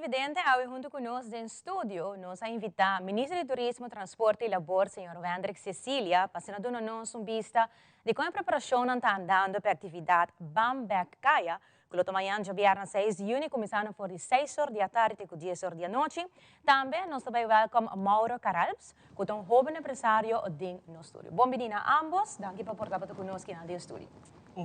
televidente, hoy junto con nosotros en estudio nos ha invitado al ministro de Turismo, Transporte y Labor, señor Wendrick Cicilia, para darnos una vista de cómo la preparación está andando para la actividad Bamback Caya, que lo tomarán el viernes 6 de junio, comenzando por 6 horas de la tarde y 10 horas de la noche. También nos também welcome Mauro Caralps, que es un joven empresario de nuestro estudio. Bienvenido a ambos, gracias por estar conosco en el estudio.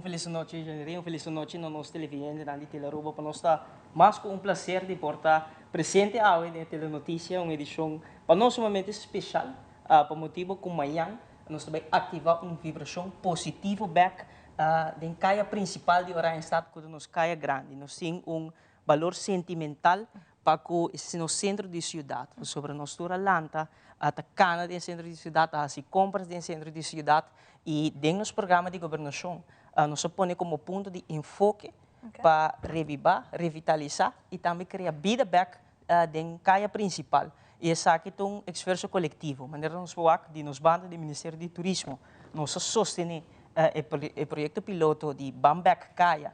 Feliz noite, Janeiro. Feliz noite no nosso televidente da Teleruba. Para nós está mais com prazer de estar presente hoje na Telenotícia, uma edição para nós sumamente especial, para motivo que amanhã nós também ativar uma vibração positiva back da caia principal de Orange Estado, que nós caia grande. Nós temos valor sentimental para que esse no centro da cidade, sobre nossa lanta, a cana do centro da cidade, as compras do centro da cidade e dentro dos programas de governação. Nós põe como ponto de enfoque para revivar, revitalizar e também criar vida back da caia principal. E esse aqui é um esforço coletivo. De maneira nos de nos bandas do Ministério do Turismo, nós sostenemos o projeto piloto de Bamback Caya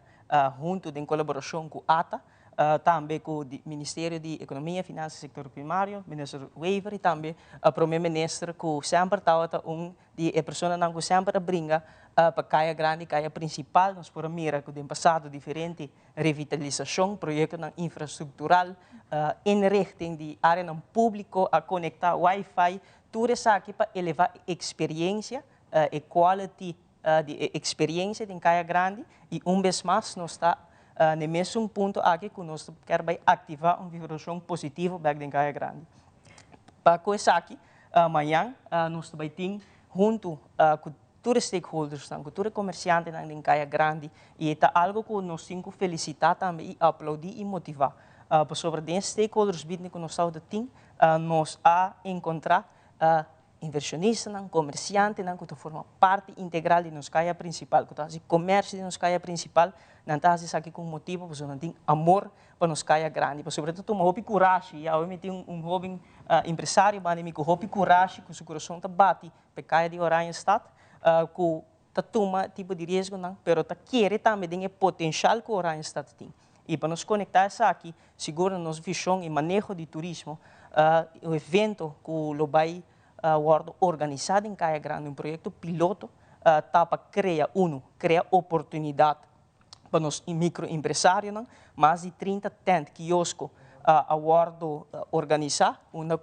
junto em colaboração com a ATA, também com o Ministério de Economia, Finanças e Sector Primário, o ministro Wendrick e também o primeiro-ministro que sempre está de pessoa que sempre brinca para Caya grande, Caya principal, nós por mira que tem passado diferente revitalização, projeto infraestrutural, inrichting de área público a conectar Wi-Fi, tudo isso aqui para elevar a experiência e quality de experiência em Caya grande e vez mais nós está no mesmo ponto aqui que nós queremos ativar uma vibração positiva back em Caya grande. Para isso aqui, amanhã nós também temos junto com todos os stakeholders, com todos os comerciantes em Caya grande e é algo que nós temos que felicitar também e aplaudir e motivar. Sobre os stakeholders que nós temos, nós a encontrar inversionistas, comerciantes, que formam parte integral de nossa caia principal, que o comércio de nossa caia principal, não está aqui com motivo, porque não tem amor para nossa caia grande, sobretudo uma hobby coragem, e eu tenho jovem empresário, mas me com hobby coragem, com seu coração está bate para caia de Orange Estado, que está toma tipo de risco, mas está querer também tem o potencial que Orange Estado tem. E para nos conectar isso aqui, segura nossa visão e manejo de turismo, o evento que o vai organizado em Caya Grande, projeto piloto, para criar oportunidade para os microempresários, mais de 30 tent quioscos organizar, onde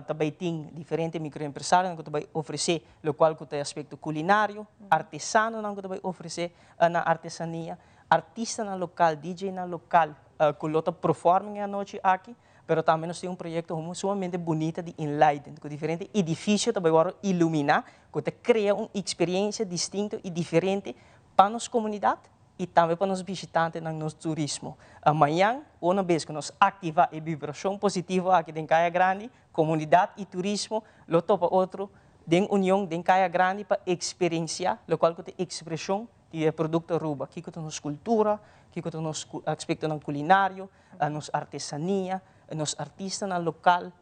também tem diferentes microempresários que também oferecer, o qual tem aspecto culinário, artesano que também oferecer na artesania, artista na local, DJ na local, que lota performing a noite aqui, mas também nós temos projeto sumamente bonito de enlighten, com diferentes edifícios também vão iluminar, que cria uma experiência distinta e diferente para a nossa comunidade e também para os visitantes no nosso turismo. Amanhã, uma vez que nós ativar a vibração positiva aqui em Caya Grande, comunidade e turismo, lo topa outro, de união de Caya Grande para experienciar, o qual tem expressão de produto ruba, que tem nossa cultura, que tem nosso aspecto culinário, nossa artesania, nos artistas no local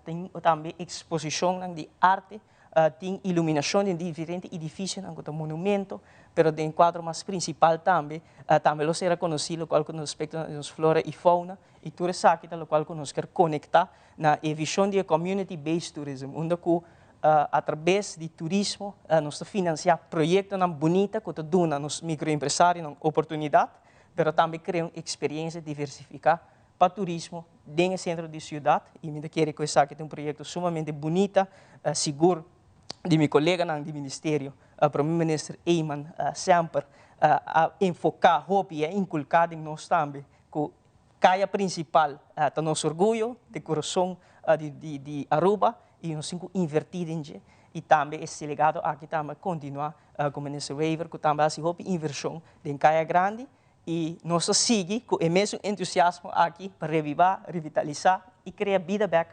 têm também exposição de arte, tem iluminação de diferentes edifícios, tem monumento, mas de quadro mais principal também será conhecido, o qual nos aspecto da flora e fauna, e tudo isso aqui, o qual nos quer conectar na visão de community-based tourism, onde através de turismo nós financiar projetos bonitos que dão aos microempresários oportunidade, mas também criam experiência diversificada para turismo dentro do centro da cidade e me quero que isso aqui tem projeto sumamente bonito, seguro de meu colega do ministério, o primeiro-ministro Eyman, sempre a enfocar, hobby e inculcar em nós também que caia principal está nosso orgulho de coração de Aruba e nós temos que invertir em e também esse legado aqui também continuar com o ministro Wendrick, que também se hobby inversão em Caya Grande e nós seguimos com o mesmo entusiasmo aqui para revivar, revitalizar e criar vida back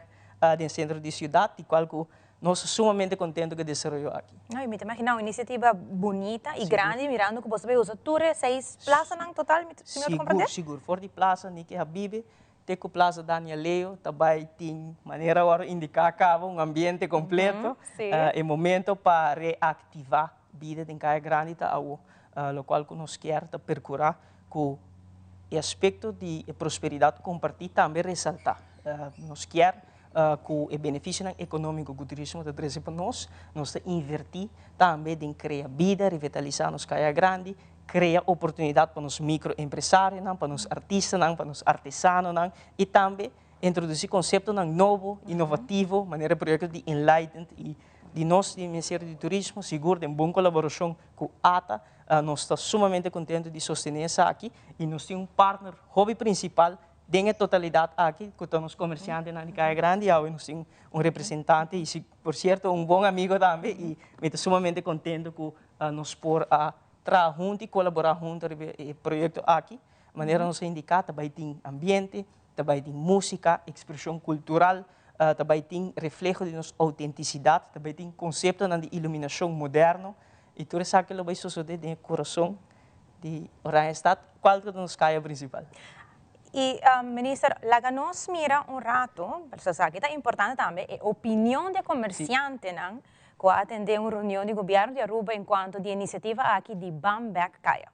dentro do centro da cidade, e qual que nós somos sumamente contentes que desenvolveu aqui. Não, me imagina uma iniciativa bonita e grande, mirando que você vai usar tudo 6 plazas no total, se me compreender? Seguro, fora de plaza, Niki Habib, tem que plaza Daniel Leo, também tem maneira agora indicar acaba um ambiente completo, é momento para reativar a vida em Caya Grande, o qual nós queremos percorrer com o aspecto de prosperidade compartida também ressaltar. Nós quer que o benefício econômico do turismo traz para nós invertir também em criar vida, revitalizar nos Caya Grande, criar oportunidade para os microempresários, para os artistas, para os artesanos e também introduzir conceito novo, inovativo, maneira projeto de enlightened e de nós, do Ministério do Turismo, seguro, em boa colaboração com a ATA, nós estamos sumamente contentes de sostener isso aqui e nós temos partner, hobby principal, em totalidade aqui, com os comerciantes na Caya Grande, e nós temos representante e, por certo, bom amigo também, e estou sumamente contente com nós por trabalhar juntos e colaborar juntos no projeto aqui, de maneira nos indicar, também tem ambiente, também tem música, expressão cultural, também tem reflexo de nossa autenticidade, também tem conceito de iluminação moderno, e tudo isso que vai suceder no coração de Oranjestad, qual é o nosso Caya principal. E, ministro, lá que nós mira rato, porque é importante também, a opinião do comerciante, que atender uma reunião do governo de Aruba enquanto de iniciativa aqui de Bamback Caya.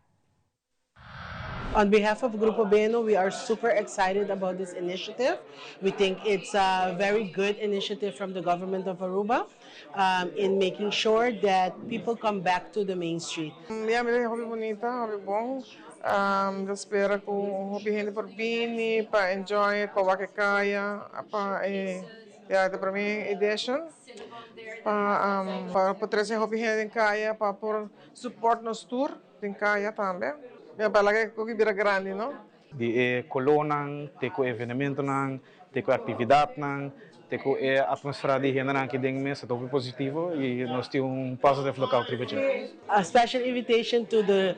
On behalf of Grupo Beno, we are super excited about this initiative. We think it's a very good initiative from the government of Aruba in making sure that people come back to the main street. Yeah, me hobby bonita, hobby bom. Espero que o hobby rende por bini, para enjoy, para o que caia, para para mim edition, para trazer hobby rende em caia, para por support nos tour em caia também. É para que o que vira grande, não? De colônia, tem o eventamento, tem a atividade, tem a atmosfera de renda que tem mês, é tudo positivo e nós temos positive local tribute. A special invitation to the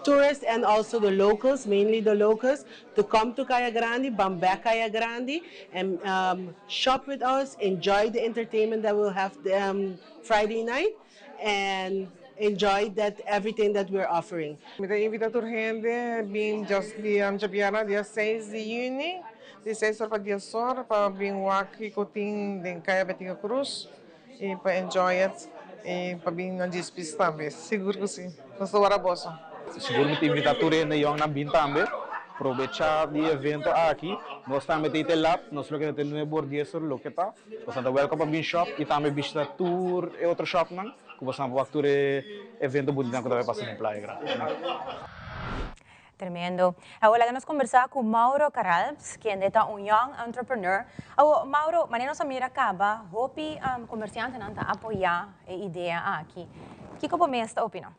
tourists and also the locals, mainly the locals, to come to Caya Grande, Bamback Caya Grande, and shop with us, enjoy the entertainment that we'll have Friday night, and enjoy everything that we're offering. Me invita a gente, bem just dia dia 6 de junho, de 6 horas para dia só, para vir aqui cotin em Caya Betinga Cruz e para enjoy it e para vir na despista também. Seguro que sim. Nós estamos araboso. Seguramente invita a gente e na bin também. Aproveitar o evento aqui, nós também temos lá, nós temos que ter bordia sobre o que está. Nós estamos welcome para bin shop e também visitar tour e outro shop não. Que você não pode ter evento bonito que vai passar na praia. Tremendo. Agora nós conversar com Mauro Caralps, que é um young entrepreneur. Mauro, mas nós mira acaba, hope comerciante não apoiar a ideia aqui. Que como é esta opinião?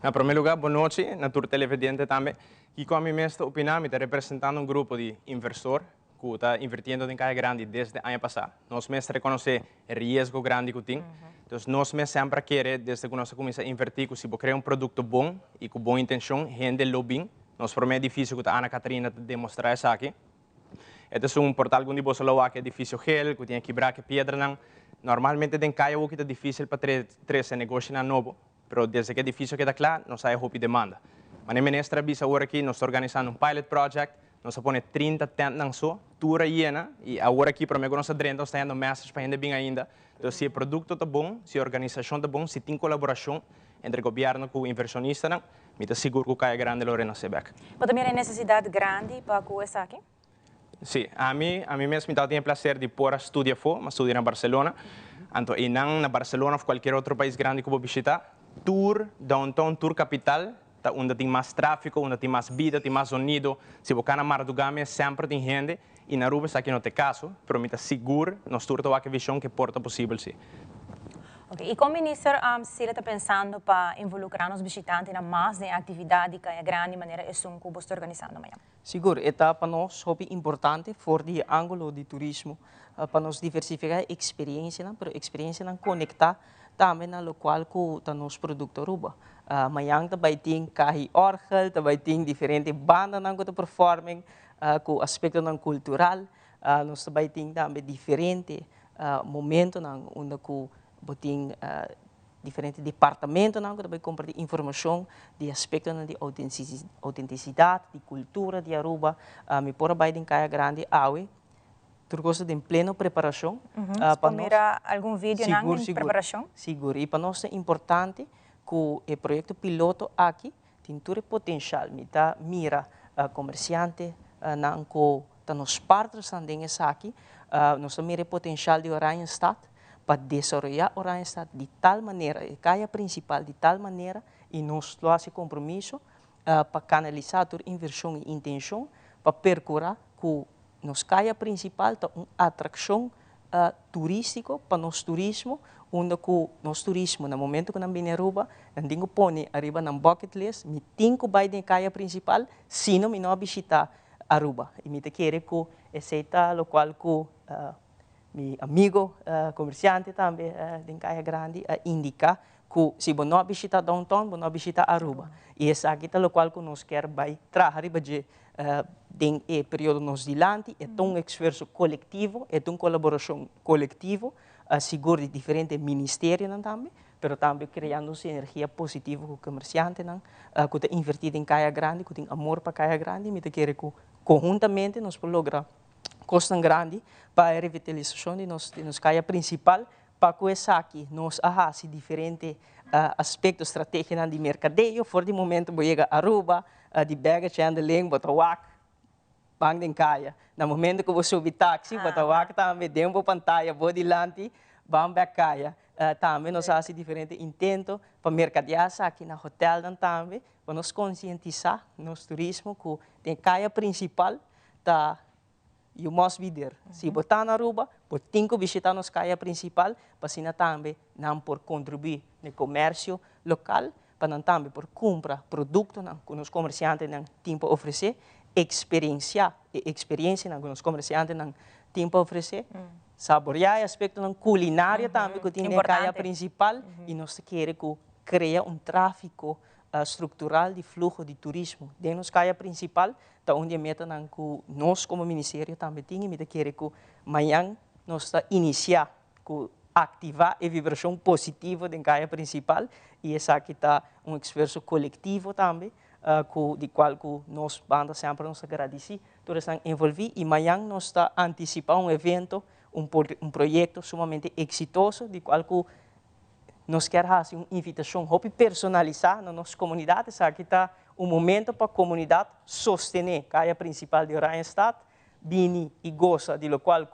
Em primeiro lugar, boa noite, na tour televidente também. E como a minha opinião, me está representando grupo de investidor que está invirtiendo em Caya Grande desde o ano passado. Nós mesmos reconhecemos o risco grande que tem. Então, nós mesmos sempre queremos, desde que nós começamos a invertir, que se você criar produto bom e com boa intenção, rende lobbying. Nós para mim é difícil que a Ana Catarina demonstrar isso aqui. Este é portal que você falou que é difícil gel, que tem que quebrar que pedra. Normalmente em Caya é difícil para trazer esse negócio novo, mas desde que é difícil que está claro, nós sabemos que demanda. Mas na ministra avisa agora aqui, nós estamos organizando pilot project, nós põe 30 tendas só, tour llena, e agora aqui para mim nós estamos dando message para a gente bem ainda. Então, se o produto está bom, se a organização está bom, se tem colaboração entre o governo e o inversionista, me estou seguro que o Caya Grande lo renocebec. Mas também é necessidade grande para começar aqui? Sim, a mim mesmo tenho o prazer de pôr a estudar fora, mas estudar em Barcelona. Então, e não na Barcelona ou qualquer outro país grande que vou visitar, tour, downtown, tour capital, onde tem mais tráfego, onde tem mais vida, tem mais sonido. Se você na Mar do Game, sempre tem gente. E na Aruba, aqui não tem caso, mas me está seguro, nós temos a visão que porta possível, sim. Okay. E como ministro, Cicilia está pensando para involucrar os visitantes na mais de atividade que é grande maneira que você está organizando amanhã? Seguro, é para nós importante fora do ângulo de turismo, para nós diversificar a experiência, mas a experiência conectar também na local com o nosso produto Aruba. Amanhã também tem carro orgel, também tem diferentes bandas que performam, com o aspecto cultural, nós também tem também diferentes momentos onde tem diferentes departamentos que também compartilham informação de aspectos de autenticidade, de cultura de Aruba, me por aí em Caya Grande, turcoso de plena preparação. Para algum vídeo em preparação? Seguro. E para nós é importante que o projeto piloto aqui tem todo o potencial, mira comerciante, não com nos partes também essa aqui, nós temos potencial de Oranjestad para desenvolver Oranjestad de tal maneira, a Caya principal de tal maneira, e nós temos compromisso para canalizar a inversão e intenção para percorrer que nos Caya principal é uma atração turística para nosso turismo, onde que nosso turismo, no momento que nós vamos a Aruba, nós temos que pôr arriba na bucket list, nós temos que ir na Caya principal, se não visitar Aruba. E me quero que esse é o qual que meu amigo comerciante também de Caya Grande indica que se você não visitar downtown, você não visitar Aruba. E esse aqui é o qual que nós queremos trabalhar em período nos dilante, é um esforço coletivo, é uma colaboração coletiva, seguro de diferentes ministérios também, mas também criando sinergia positiva com o comerciante, que está invertido em Caya Grande, que tem amor para Caya Grande, e quero que conjuntamente nós lograr coisa grande para a revitalização de nos Caya principal, para que essa aqui nós haja diferentes aspectos estratégicos de mercadeio, for de momento vou chegar a Aruba, de baggage handling, botawak, bang em Caya. No momento que eu subir táxi, botawak também dentro da pantalla, vou dilante, vamos para Caya. Também nós fazemos diferentes intentos para mercadear aqui no hotel também, para nos conscientizar nos turismo que tem Caya principal, tá you must be there. Se você está na Aruba, você tem que visitar nos Caya principal, para assim também não por contribuir no comércio local, para também por comprar produtos que os comerciantes não têm para oferecer, experiência que os comerciantes não têm para oferecer, saborear aspecto culinário também que tem na Caya principal, e nós queremos criar tráfico estrutural de fluxo de turismo dentro da Caya principal, onde a meta que nós como ministério também temos, e queremos que amanhã nós iniciar com ativar a vibração positiva da Caya principal, e essa aqui está esforço coletivo também, de qual nós bandas sempre nos agradecemos, todos estão envolvidos, e amanhã nós está antecipando evento, projeto sumamente exitoso, de qual nós queremos fazer uma invitação personalizada na nossa comunidade. Aqui está momento para a comunidade sostener a Caya principal de Oranjestad, vir e goza de lo qual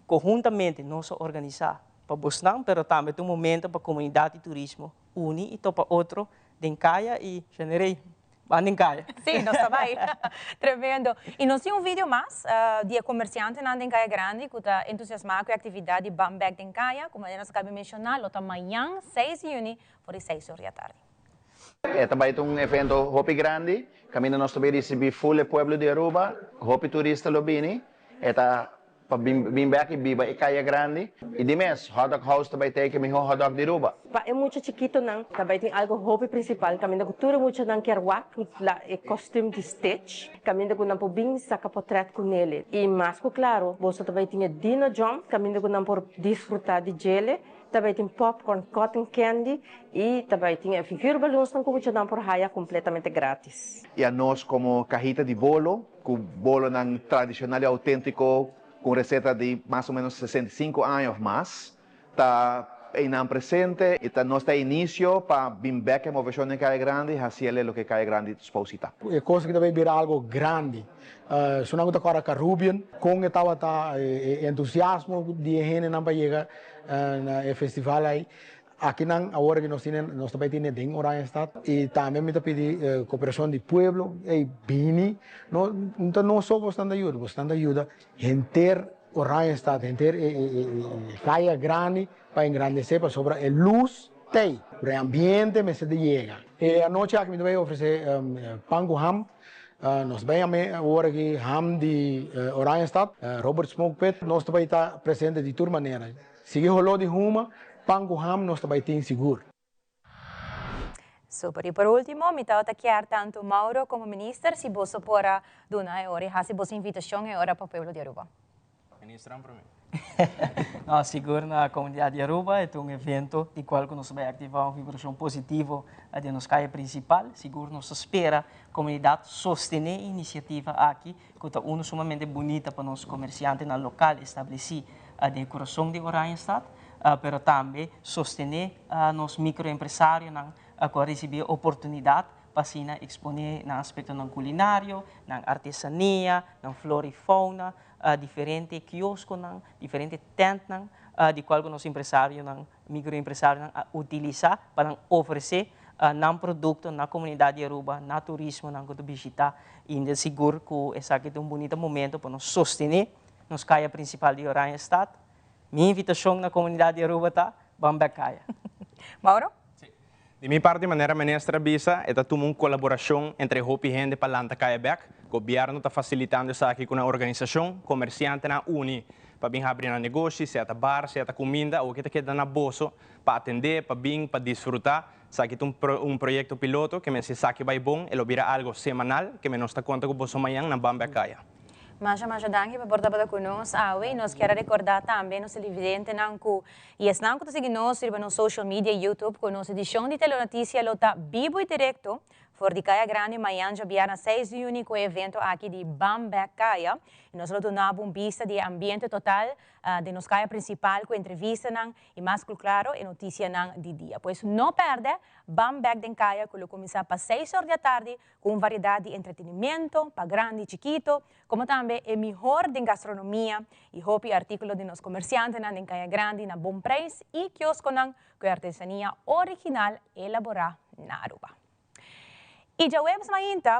conjuntamente nós organizamos para Boston, mas também é momento para a comunidade de turismo unir e para outro de Caya e generar banda em Caya. Sim, nós estamos aí. Tremendo. E nós temos vídeo mais de comerciante em Caya Grande, que está entusiasmado com a atividade de Bambag em Caya, como nós acabamos de mencionar, amanhã, 6 de junho, por 6 horas da tarde. Também é evento hopi grande, caminho nós também recebemos full o pueblo de Aruba, hopi turista lobini, para Bambag e Biba e Caya Grande, e de mês, hot dog house também tem que melhor hot dog de Aruba. É muito chiquito não, também tem algo hobby principal, caminho da cultura muito não quer é costume de stitch, caminho da não pobin saca portrait com ele, e mais claro, você também tinha Dino John, caminho da não por desfrutar de gele, também tem popcorn, cotton candy, e também tem figura balões não como não por raia completamente grátis. E a nós como cajita de bolo, com bolo não tradicional e autêntico, com receita de mais ou menos 65 anos mais, está em presente e nós está início para Bambag uma versão em Caya Grande, hacerle lo que Caya Grande disposita. É coisa que deve virar algo grande. Se não está com a Caribbean, com estava entusiasmo de gente não para chegar no festival aí. Aqui não, agora que nós também temos em Oranjestad, e também me pedi cooperação de pueblo, e Bini, não só bastante ajuda, inteiro Oranjestad, inteiro Caya Grande, para engrandecer, para sobre a luz, tem, o ambiente, me se chega. E a noite aqui me vai oferecer pão com ham, nós vamos agora aqui ham de Oranjestad, Robert Smoke Pit, nós também está presente de toda maneira. Se rolou de ruma, Pango Ham nós também tem seguro. Super. E por último, me está quer tanto Mauro como ministro, se você pode dar hora, se você invitação é hora para o povo de Aruba. Ministro, para mim. Nós seguro na comunidade de Aruba, é evento de qual nós vamos ativar uma vibração positiva de nossa Caya principal. Seguro nós espera a comunidade sostener a iniciativa aqui, que é uma sumamente bonita para os comerciantes no local, estabelecer a decoração de Oranjestad, mas também sostener os microempresários que recebem oportunidade pasina exponer na aspecto ng kulinaryo, ng artesania, ng flora e fauna, diferente kiosco ng, diferente tent ng, di qual nos empresário ng microempresário ng utiliza para oferecer ng produkto na comunidade de Aruba, na turismo ng kuto bisita, ainda seguro que esse aqui é bonito momento para nos sostener nos Caya principal de Oranje Estado. Minha invitação na comunidade de Aruba tá, vamos Caya. Mauro? De minha parte, maneira ministra bisa, é uma colaboração entre Hopi e gente para Lanta Caya Back. O governo está facilitando isso aqui com a organização, comerciante na uni, para vir abrir negócio, seja bar, seja comida, ou que queda na bolso, para atender, para vir, para desfrutar. Isso aqui é projeto piloto que me se saque vai bom, ele vira algo semanal, que me nos está conta com o amanhã na Bamba Caya. Mas danke por portar para conosco. Nós quero recordar também nos televidentes e as não que seguimos no social media, YouTube, com nossa edição de telenotícia lota vivo e direto, for de Caya Grande, amanhã já 6 de junho, com o evento aqui de Bamba Caya. E nós lotamos vista de ambiente total de nos Caya principal, com entrevista e mais claro, e notícia de dia. Pois não perde, Bamba de Caya, que começa para 6 horas da tarde, com variedade de entretenimento, para grande e chiquito, como também é melhor de gastronomia e Hopi artículo de nos comerciantes em Caya Grande na bom preço e quiosco com artesania original elaborada na Aruba. E já vemos ainda,